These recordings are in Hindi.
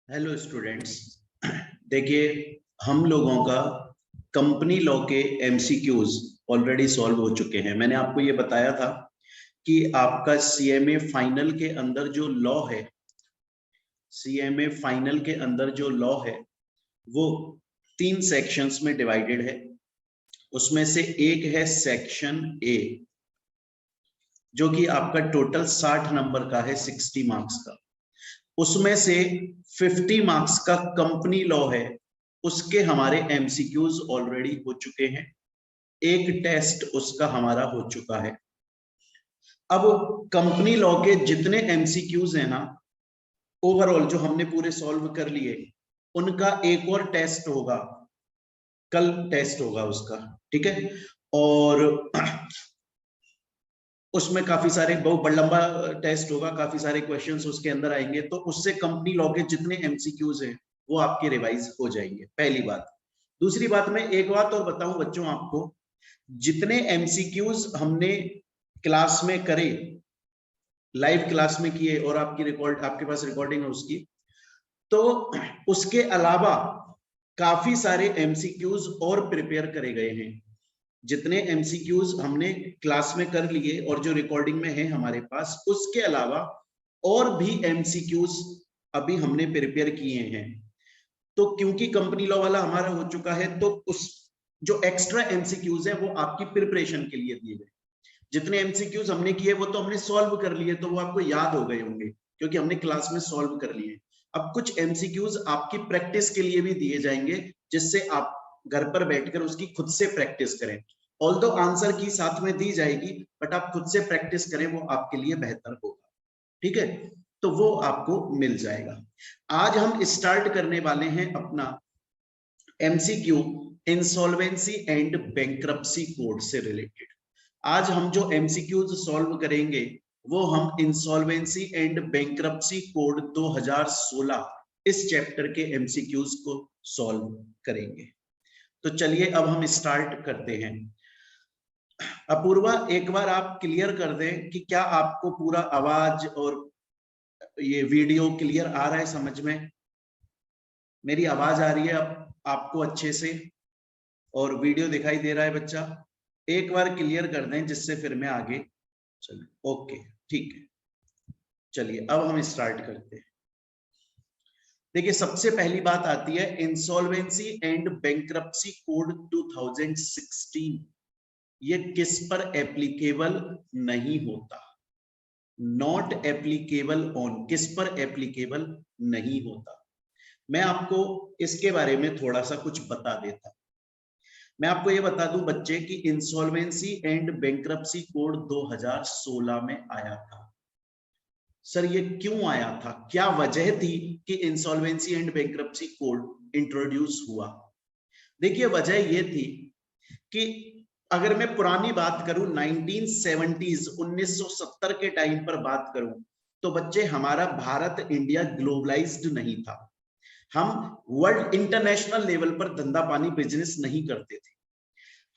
Hello students. देखिए, हम लोगों का कंपनी लॉ के एमसीक्यूज ऑलरेडी सॉल्व हो चुके हैं। मैंने आपको ये बताया था कि आपका सीएमए फाइनल के अंदर जो लॉ है, सीएमए फाइनल के अंदर जो लॉ है वो 3 सेक्शंस में डिवाइडेड है। उसमें से एक है सेक्शन ए, जो कि आपका टोटल 60 नंबर का है, 60 मार्क्स का। उसमें से 50 मार्क्स का कंपनी लॉ है, उसके हमारे एमसीक्यूज ऑलरेडी हो चुके हैं। एक टेस्ट उसका हमारा हो चुका है। अब कंपनी लॉ के जितने एमसीक्यूज हैं ना, ओवरऑल जो हमने पूरे सॉल्व कर लिए, उनका एक और टेस्ट होगा, कल टेस्ट होगा उसका, ठीक है। और उसमें काफी सारे बहुत लंबा टेस्ट होगा, काफी सारे क्वेश्चंस उसके अंदर आएंगे, तो उससे कंपनी लॉ के जितने एमसीक्यूज हैं वो आपके रिवाइज हो जाएंगे, पहली बात। दूसरी बात, मैं एक बात और बताऊं बच्चों आपको, जितने एमसीक्यूज हमने क्लास में करे, लाइव क्लास में किए और आपकी रिकॉर्ड, आपके पास रिकॉर्डिंग है उसकी, तो उसके अलावा काफी सारे एमसीक्यूज और प्रिपेयर करे गए हैं। जितने एमसीक्यूज हमने क्लास में कर लिए और जो रिकॉर्डिंग में है हमारे पास, उसके अलावा और भी एमसीक्यूज अभी हमने प्रिपेयर किए हैं। तो क्योंकि कंपनी लॉ वाला हमारा हो चुका है, तो उस जो एक्स्ट्रा एमसीक्यूज है वो आपकी प्रिपरेशन के लिए दिए गए। जितने एमसीक्यूज हमने किए वो तो हमने सॉल्व कर लिए, तो वो आपको याद हो गए होंगे क्योंकि हमने क्लास में सॉल्व कर लिए। अब कुछ एमसीक्यूज आपकी प्रैक्टिस के लिए भी दिए जाएंगे, जिससे आप घर पर बैठकर उसकी खुद से प्रैक्टिस करें। ऑल्दो आंसर की साथ में दी जाएगी, बट आप खुद से प्रैक्टिस करें, वो आपके लिए बेहतर होगा, ठीक है। तो वो आपको मिल जाएगा। आज हम स्टार्ट करने वाले हैं अपना MCQ insolvency and bankruptcy code से रिलेटेड। आज हम जो एमसीक्यूज सॉल्व करेंगे वो हम इंसॉल्वेंसी एंड बैंक्रप्सी कोड 2016 इस चैप्टर के एमसीक्यूज को सॉल्व करेंगे। तो चलिए अब हम स्टार्ट करते हैं। अपूर्वा, एक बार आप क्लियर कर दें कि क्या आपको पूरा आवाज और ये वीडियो क्लियर आ रहा है, समझ में? मेरी आवाज आ रही है अब आपको अच्छे से और वीडियो दिखाई दे रहा है बच्चा? एक बार क्लियर कर दें जिससे फिर मैं आगे चलूं। ओके, ठीक है। चलिए अब हम स्टार्ट करते हैं। देखिए, सबसे पहली बात आती है इंसॉल्वेंसी एंड बैंक्रप्सी कोड 2016। ये किस पर एप्लीकेबल नहीं होता? नॉट एप्लीकेबल ऑन, किस पर एप्लीकेबल नहीं होता? मैं आपको इसके बारे में थोड़ा सा कुछ बता देता। मैं आपको ये बता दूं बच्चे कि इंसॉल्वेंसी एंड बैंक्रप्सी कोड 2016 में आया था। सर ये क्यों आया था, क्या वजह थी कि insolvency and bankruptcy code introduce हुआ? देखिए, वजह ये थी कि अगर मैं पुरानी बात करूं, 1970s 1970 के टाइम पर बात करूं, तो बच्चे हमारा भारत इंडिया ग्लोबलाइज्ड नहीं था। हम वर्ल्ड इंटरनेशनल लेवल पर धंधा पानी बिजनेस नहीं करते थे,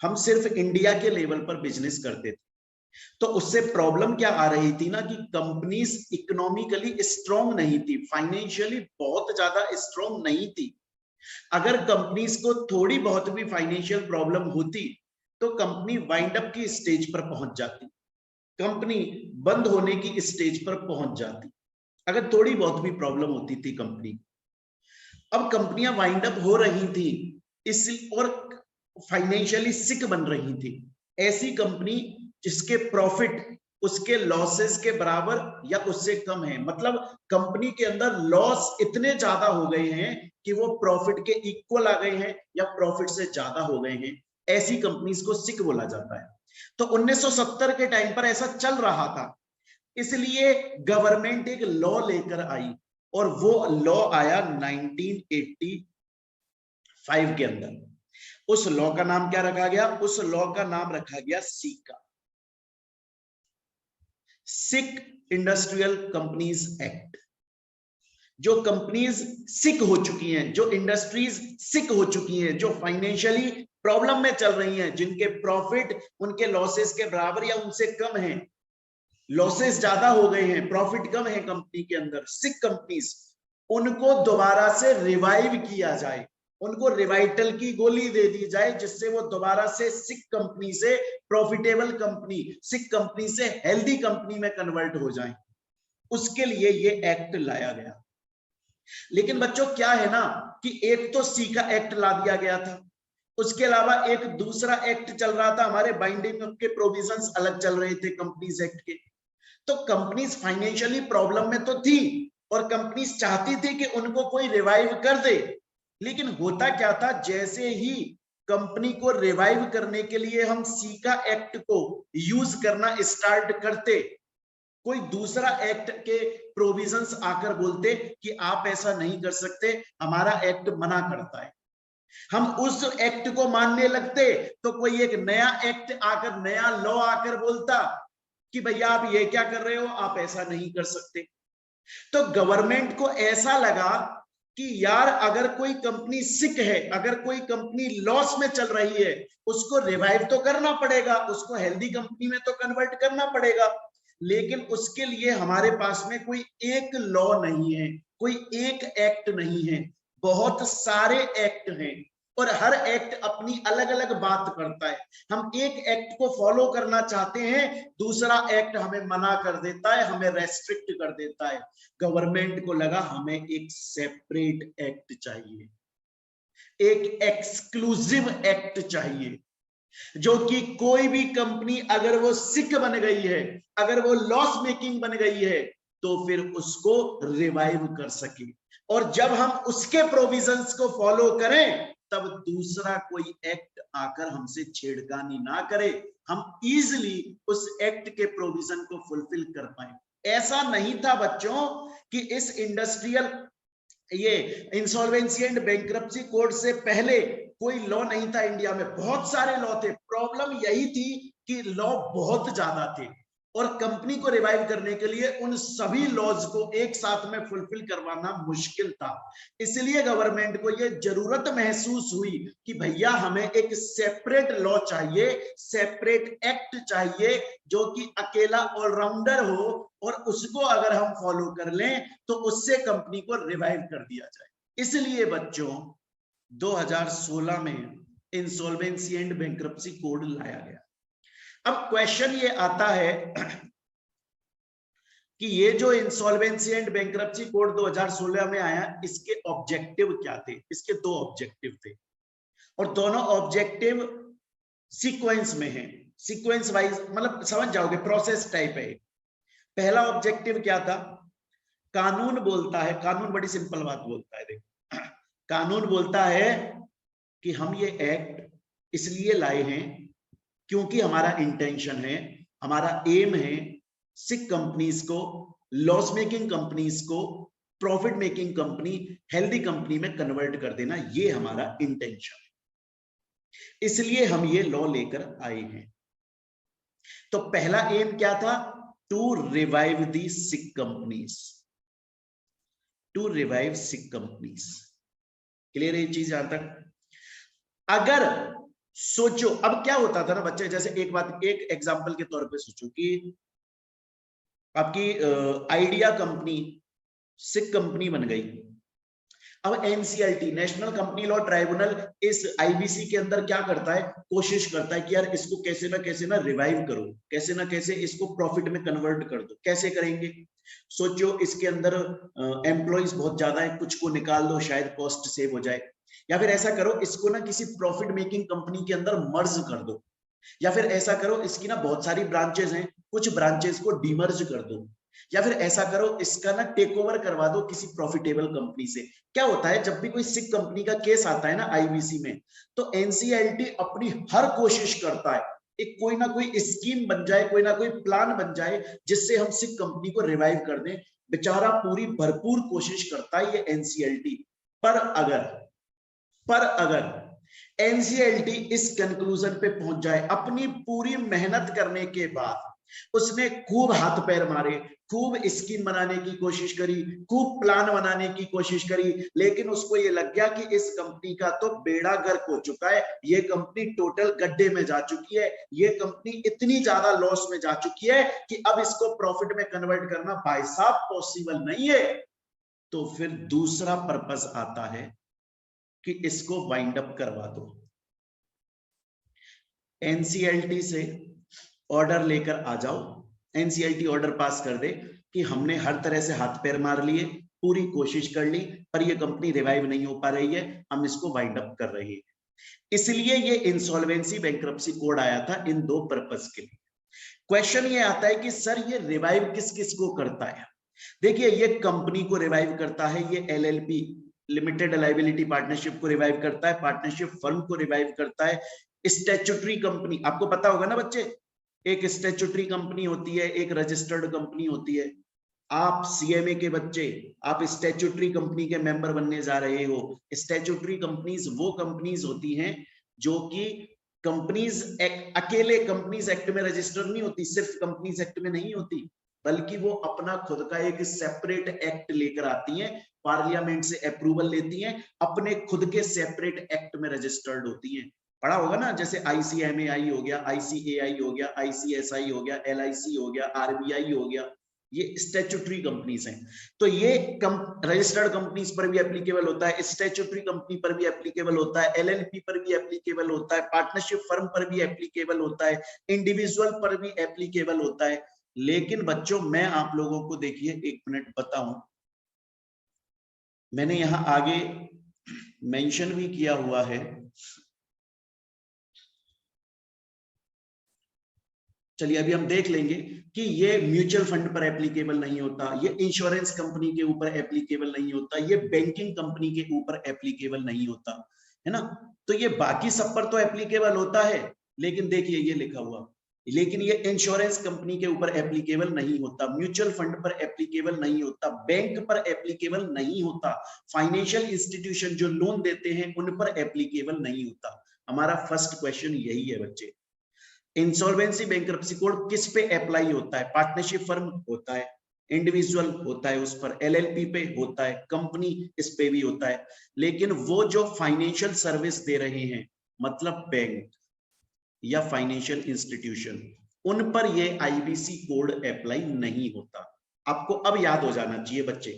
हम सिर्फ इंडिया के लेवल पर बिजनेस करते थे। तो उससे प्रॉब्लम क्या आ रही थी ना, कि कंपनीज इकोनॉमिकली स्ट्रॉन्ग नहीं थी, फाइनेंशियली बहुत ज्यादा स्ट्रॉन्ग नहीं थी। अगर कंपनीज को थोड़ी बहुत भी फाइनेंशियल प्रॉब्लम होती तो कंपनी वाइंड अप की स्टेज पर पहुंच जाती, कंपनी बंद होने की स्टेज पर पहुंच जाती, अगर थोड़ी बहुत भी प्रॉब्लम होती थी कंपनी। अब कंपनियां वाइंड अप हो रही थी इस और फाइनेंशियली सिक बन रही थी। ऐसी कंपनी जिसके प्रॉफिट उसके लॉसेस के बराबर या उससे कम है, मतलब कंपनी के अंदर लॉस इतने ज्यादा हो गए हैं कि वो प्रॉफिट के इक्वल आ गए हैं या प्रॉफिट से ज्यादा हो गए हैं, ऐसी कंपनीज को सिक बोला जाता है। तो 1970 के टाइम पर ऐसा चल रहा था, इसलिए गवर्नमेंट एक लॉ लेकर आई और वो लॉ आया 1985 के अंदर। उस लॉ का नाम क्या रखा गया? उस लॉ का नाम रखा गया सीका, सिक इंडस्ट्रियल कंपनीज एक्ट। जो कंपनीज सिक हो चुकी हैं, जो इंडस्ट्रीज सिक हो चुकी हैं, जो फाइनेंशियली प्रॉब्लम में चल रही हैं, जिनके प्रॉफिट उनके लॉसेस के बराबर या उनसे कम है, लॉसेस ज्यादा हो गए हैं, प्रॉफिट कम है कंपनी के अंदर, सिक कंपनीज, उनको दोबारा से रिवाइव किया जाए, उनको रिवाइटल की गोली दे दी जाए, जिससे वो दोबारा से सिक कंपनी से प्रॉफिटेबल कंपनी, सिक कंपनी से हेल्दी कंपनी में कन्वर्ट हो जाए। उसके लिए ये एक्ट लाया गया। लेकिन बच्चों क्या है ना कि एक तो सी का एक्ट ला दिया गया था, उसके अलावा एक दूसरा एक्ट चल रहा था, हमारे बाइंडिंग के प्रोविजंस अलग चल रहे थे कंपनीज एक्ट के। तो कंपनीज फाइनेंशियली प्रॉब्लम में तो थी और कंपनीज चाहती थी कि उनको कोई रिवाइव कर दे। लेकिन होता क्या था, जैसे ही कंपनी को रिवाइव करने के लिए हम सी का एक्ट को यूज करना स्टार्ट करते, कोई दूसरा एक्ट के प्रोविजंस आकर बोलते कि आप ऐसा नहीं कर सकते, हमारा एक्ट मना करता है। हम उस एक्ट को मानने लगते तो कोई एक नया एक्ट आकर, नया लॉ आकर बोलता कि भैया आप ये क्या कर रहे हो, आप ऐसा नहीं कर सकते। तो गवर्नमेंट को ऐसा लगा कि यार अगर कोई कंपनी सिक है, अगर कोई कंपनी लॉस में चल रही है, उसको रिवाइव तो करना पड़ेगा, उसको हेल्दी कंपनी में तो कन्वर्ट करना पड़ेगा। लेकिन उसके लिए हमारे पास में कोई एक लॉ नहीं है, कोई एक एक्ट नहीं है, बहुत सारे एक्ट हैं और हर एक्ट अपनी अलग अलग बात करता है। हम एक एक्ट को फॉलो करना चाहते हैं, दूसरा एक्ट हमें मना कर देता है, हमें रेस्ट्रिक्ट कर देता है। गवर्नमेंट को लगा हमें एक सेपरेट एक्ट चाहिए, एक एक्सक्लूसिव एक्ट चाहिए, जो कि कोई भी कंपनी अगर वो सिक बन गई है, अगर वो लॉस मेकिंग बन गई है, तो फिर उसको रिवाइव कर सके। और जब हम उसके प्रोविजंस को फॉलो करें, तब दूसरा कोई एक्ट आकर हमसे छेड़खानी ना करे, हम इजीली उस एक्ट के प्रोविजन को फुलफिल कर पाए। ऐसा नहीं था बच्चों कि इस इंडस्ट्रियल ये इंसॉल्वेंसी एंड बैंक्रप्सी कोड से पहले कोई लॉ नहीं था इंडिया में, बहुत सारे लॉ थे। प्रॉब्लम यही थी कि लॉ बहुत ज्यादा थे और कंपनी को रिवाइव करने के लिए उन सभी लॉज को एक साथ में फुलफिल करवाना मुश्किल था। इसलिए गवर्नमेंट को यह जरूरत महसूस हुई कि भैया हमें एक सेपरेट लॉ चाहिए, सेपरेट एक्ट चाहिए, जो कि अकेला ऑलराउंडर हो और उसको अगर हम फॉलो कर लें तो उससे कंपनी को रिवाइव कर दिया जाए। इसलिए बच्चों 2016 में इंसॉल्वेंसी एंड बैंक्रप्सी कोड लाया गया। अब क्वेश्चन ये आता है कि ये जो इंसॉल्वेंसी एंड बैंक्रप्सी कोड 2016 में आया, इसके ऑब्जेक्टिव क्या थे? इसके दो ऑब्जेक्टिव थे और दोनों ऑब्जेक्टिव सीक्वेंस में है, सीक्वेंस वाइज, मतलब समझ जाओगे, प्रोसेस टाइप है। पहला ऑब्जेक्टिव क्या था? कानून बोलता है, कानून बड़ी सिंपल बात बोलता है, देखो कानून बोलता है कि हम ये एक्ट इसलिए लाए हैं क्योंकि हमारा इंटेंशन है, हमारा एम है सिक कंपनीज को, लॉस मेकिंग कंपनीज को profit making company, healthy company में कन्वर्ट कर देना, ये हमारा इंटेंशन है। इसलिए हम ये लॉ लेकर आए हैं। तो पहला एम क्या था? To revive the sick companies, to revive sick companies. Clear है ये चीज? यहां तक अगर सोचो, अब क्या होता था ना बच्चे, जैसे एक बात, एक एग्जांपल के तौर पे सोचो कि आपकी आइडिया कंपनी सिक कंपनी बन गई। अब NCLT, national company law tribunal, इस आईबीसी के अंदर क्या करता है? कोशिश करता है कि यार इसको कैसे ना रिवाइव करो, कैसे ना कैसे इसको प्रॉफिट में कन्वर्ट कर दो। कैसे करेंगे? सोचो इसके अंदर एम्प्लॉइज बहुत ज्यादा है, कुछ को निकाल दो, शायद कॉस्ट सेव हो जाए। या फिर ऐसा करो, इसको ना किसी प्रॉफिट मेकिंग कंपनी के अंदर मर्ज कर दो। या फिर ऐसा करो, इसकी ना बहुत सारी ब्रांचेस हैं, कुछ ब्रांचेस को डीमर्ज कर दो। या फिर ऐसा करो, इसका ना टेक ओवर करवा दो किसी प्रॉफिटेबल कंपनी से। क्या होता है, जब भी कोई सिक कंपनी का केस आता है ना आईबीसी में, तो एनसीएलटी अपनी हर कोशिश करता है एक कोई ना कोई स्कीम बन जाए, कोई ना कोई प्लान बन जाए, जिससे हम सिक कंपनी को रिवाइव कर दें। बेचारा पूरी भरपूर कोशिश करता है ये एनसीएलटी। पर अगर एनसीएलटी इस कंक्लूजन पे पहुंच जाए, अपनी पूरी मेहनत करने के बाद, उसने खूब हाथ पैर मारे, खूब स्कीम बनाने की कोशिश करी, खूब प्लान बनाने की कोशिश करी, लेकिन उसको ये लग गया कि इस कंपनी का तो बेड़ा गर्क हो चुका है, ये कंपनी टोटल गड्ढे में जा चुकी है, ये कंपनी इतनी ज्यादा लॉस में जा चुकी है कि अब इसको प्रॉफिट में कन्वर्ट करना भाई साहब पॉसिबल नहीं है। तो फिर दूसरा पर्पस आता है कि इसको वाइंड अप करवा दो। एनसीएलटी से ऑर्डर लेकर आ जाओ, एनसीएलटी ऑर्डर पास कर दे कि हमने हर तरह से हाथ पैर मार लिए, पूरी कोशिश कर ली, पर ये कंपनी रिवाइव नहीं हो पा रही है, हम इसको वाइंड अप कर रहे हैं। इसलिए ये इंसॉल्वेंसी बैंक्रप्सी कोड आया था इन दो पर्पस के लिए। क्वेश्चन ये आता है कि सर ये रिवाइव किस किस को करता है? देखिए, ये कंपनी को रिवाइव करता है, ये एलएलपी लिमिटेड लायबिलिटी पार्टनरशिप को रिवाइव करता है, पार्टनरशिप फर्म को रिवाइव करता है, स्टैट्यूटरी कंपनी, आपको पता होगा ना बच्चे, एक स्टैट्यूटरी कंपनी होती है, एक रजिस्टर्ड कंपनी होती है। आप सीएमए के बच्चे, आप स्टैट्यूटरी कंपनी के मेंबर बनने जा रहे हो। स्टैट्यूटरी कंपनीज वो कंपनीज होती हैं जो कि कंपनीज अकेले कंपनीज एक्ट में रजिस्टर नहीं होती, सिर्फ कंपनीज एक्ट में नहीं होती, बल्कि वो अपना खुद का एक सेपरेट एक्ट लेकर आती हैं, पार्लियामेंट से अप्रूवल लेती हैं, अपने खुद के सेपरेट एक्ट में रजिस्टर्ड होती हैं। पढ़ा होगा ना, जैसे आईसीएमएआई हो गया, आईसीएआई हो गया, आईसीएसआई हो गया, एलआईसी हो गया, आरबीआई हो गया, ये स्टैट्यूटरी कंपनीज हैं। तो ये रजिस्टर्ड कंपनीज पर भी एप्लीकेबल होता है, स्टैट्यूटरी कंपनी पर भी एप्लीकेबल होता है, एलएलपी पर भी एप्लीकेबल होता है, पार्टनरशिप फर्म पर भी एप्लीकेबल होता है, इंडिविजुअल पर भी एप्लीकेबल होता है। लेकिन बच्चों, मैं आप लोगों को देखिए एक मिनट बताऊं, मैंने यहां आगे मेंशन भी किया हुआ है, चलिए अभी हम देख लेंगे कि ये म्यूचुअल फंड पर एप्लीकेबल नहीं होता, ये इंश्योरेंस कंपनी के ऊपर एप्लीकेबल नहीं होता, ये बैंकिंग कंपनी के ऊपर एप्लीकेबल नहीं होता, है ना। तो ये बाकी सब पर तो एप्लीकेबल होता है, लेकिन देखिए ये लिखा हुआ, लेकिन ये इंश्योरेंस कंपनी के ऊपर एप्लीकेबल नहीं होता, म्यूचुअल फंड पर एप्लीकेबल नहीं होता, बैंक पर एप्लीकेबल नहीं होता, फाइनेंशियल इंस्टीट्यूशन जो लोन देते हैं उन पर एप्लीकेबल नहीं होता। हमारा फर्स्ट क्वेश्चन यही है बच्चे, इंसॉल्वेंसी बैंक्रप्सी कोड किस पे अप्लाई होता है? पार्टनरशिप फर्म होता है, इंडिविजुअल होता है, उस पर एलएलपी पे होता है, कंपनी इस पे भी होता है, लेकिन वो जो फाइनेंशियल सर्विस दे रहे हैं, मतलब बैंक या फाइनेंशियल इंस्टीट्यूशन, उन पर ये आईबीसी कोड अप्लाई नहीं होता। आपको अब याद हो जाना चाहिए बच्चे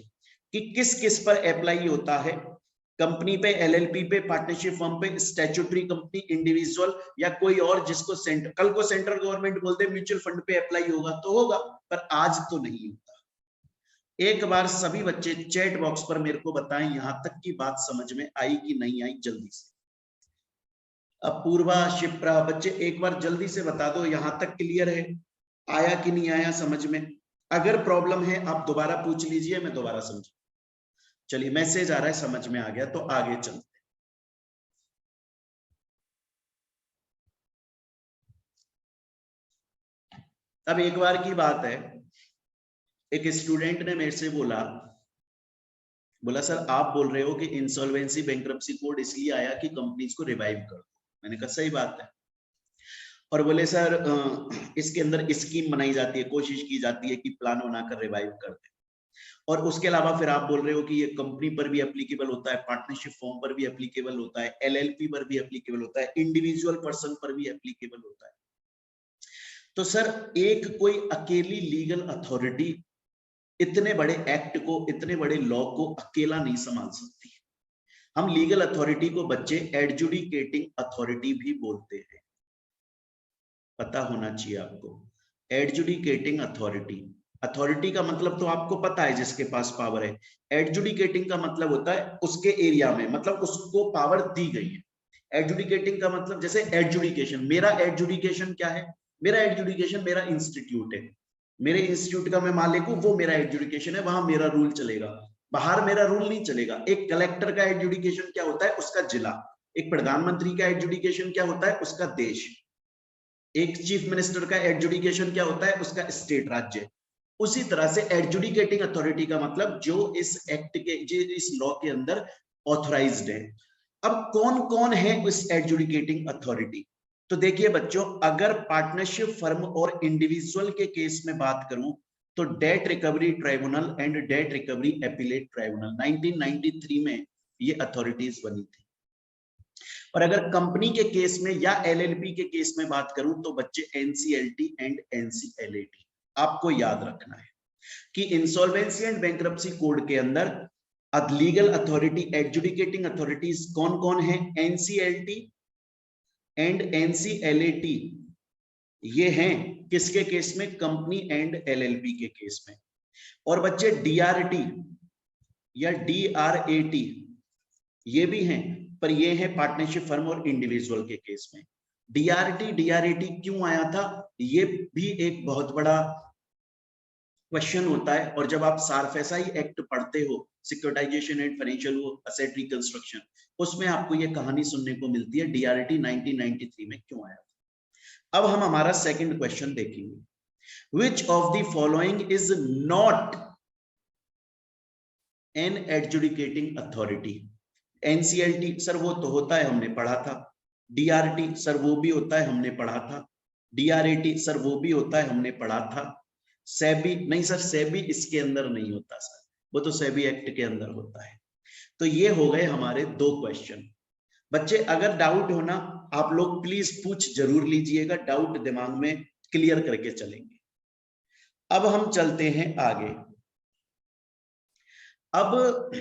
कि किस किस पर अप्लाई होता है, कंपनी पे, एलएलपी पे, पार्टनरशिप फर्म पे, स्टैट्यूटरी कंपनी, इंडिविजुअल या कोई और जिसको कल को सेंट्रल गवर्नमेंट बोल दे म्यूचुअल फंड पे अप्लाई होगा तो होगा, पर आज तो नहीं होता। एक बार सभी बच्चे चैट बॉक्स पर मेरे को बताएं यहां तक की बात समझ में आई कि नहीं आई, जल्दी से। अपूर्वा, शिप्रा, बच्चे एक बार जल्दी से बता दो यहां तक क्लियर है, आया कि नहीं आया समझ में? अगर प्रॉब्लम है आप दोबारा पूछ लीजिए, मैं दोबारा समझ। चलिए मैसेज आ रहा है, समझ में आ गया, तो आगे चलते। अब एक बार की बात है, एक स्टूडेंट ने मेरे से बोला सर आप बोल रहे हो कि इंसॉल्वेंसी बैंक्रप्सी कोड इसलिए आया कि कंपनीज को रिवाइव कर दो। मैंने कहा सही बात है। और बोले सर इसके अंदर स्कीम बनाई जाती है, कोशिश की जाती है कि प्लान बनाकर रिवाइव कर दे, और उसके अलावा फिर आप बोल रहे हो कि ये कंपनी पर भी एप्लीकेबल होता है, पार्टनरशिप फॉर्म पर भी एप्लीकेबल होता है, एलएलपी पर भी एप्लीकेबल होता है, इंडिविजुअल पर्सन पर भी एप्लीकेबल होता है। तो सर एक कोई अकेली लीगल अथॉरिटी इतने बड़े एक्ट को, इतने बड़े लॉ को अकेला नहीं संभाल सकती। हम लीगल अथॉरिटी को बच्चे एडजुडिकेटिंग अथॉरिटी भी बोलते हैं, पता होना चाहिए आपको। एडजुडिकेटिंग अथॉरिटी, अथॉरिटी का मतलब तो आपको पता है जिसके पास पावर है, एडजुडिकेटिंग का मतलब होता है उसके एरिया में, मतलब उसको पावर दी गई है। एडजुडिकेटिंग का मतलब जैसे एडजुडिकेशन, मेरा एडजुडिकेशन क्या है? मेरा एडजुडिकेशन मेरा इंस्टीट्यूट है, मेरे इंस्टीट्यूट का मैं मालिक हूं, वो मेरा एडजुडिकेशन है, वहां मेरा रूल चलेगा, बाहर मेरा रूल नहीं चलेगा। एक कलेक्टर का एडजुडिकेशन क्या होता है? उसका जिला। एक प्रधानमंत्री का एडजुडिकेशन क्या होता है? उसका देश। एक चीफ मिनिस्टर का एडजुडिकेशन क्या होता है? उसका स्टेट, राज्य। उसी तरह से एडजुडिकेटिंग अथॉरिटी का मतलब जो इस एक्ट के, इस लॉ के अंदर ऑथराइज्ड है। अब कौन कौन है उस एडजुडिकेटिंग अथॉरिटी? तो देखिए बच्चों, अगर पार्टनरशिप फर्म और इंडिविजुअल के केस में बात करूं तो date recovery tribunal and date recovery appellate tribunal 1993 में ये अथॉरिटीज बनी थी। और अगर कंपनी के केस में या एलएलपी के केस में बात करूं तो बच्चे एनसीएलटी एंड एनसीएलएटी आपको याद रखना है कि इंसॉल्वेंसी एंड बैंक्रप्सी कोड के अंदर लीगल अथॉरिटी, एडजुडिकेटिंग अथॉरिटीज कौन कौन है? एनसीएलटी एंड एनसीएलएटी, ये हैं किसके केस में? कंपनी एंड एलएलपी के केस में। और बच्चे डीआरटी या डीआरएटी ये भी हैं, पर ये है पार्टनरशिप फर्म और इंडिविजुअल के केस में। डीआरटी डीआरएटी क्यों आया था, ये भी एक बहुत बड़ा क्वेश्चन होता है। और जब आप सारफेसाई एक्ट पढ़ते हो, securitisation and financial asset reconstruction, उसमें आपको ये कहानी सुनने को मिलती है डीआरटी 1993 में क्यों आया था। अब हम हमारा सेकंड क्वेश्चन देखेंगे, which of the following is not an adjudicating authority? NCLT sir वो तो होता है, हमने पढ़ा था। डीआरटी सर वो भी होता है, हमने पढ़ा था। डीआरएटी सर वो भी होता है, हमने पढ़ा था। सेबी नहीं सर, सेबी इसके अंदर नहीं होता सर, वो तो सेबी एक्ट के अंदर होता है। तो ये हो गए हमारे 2 क्वेश्चन। बच्चे अगर डाउट हो ना, आप लोग प्लीज पूछ जरूर लीजिएगा, डाउट दिमाग में क्लियर करके चलेंगे। अब हम चलते हैं आगे। अब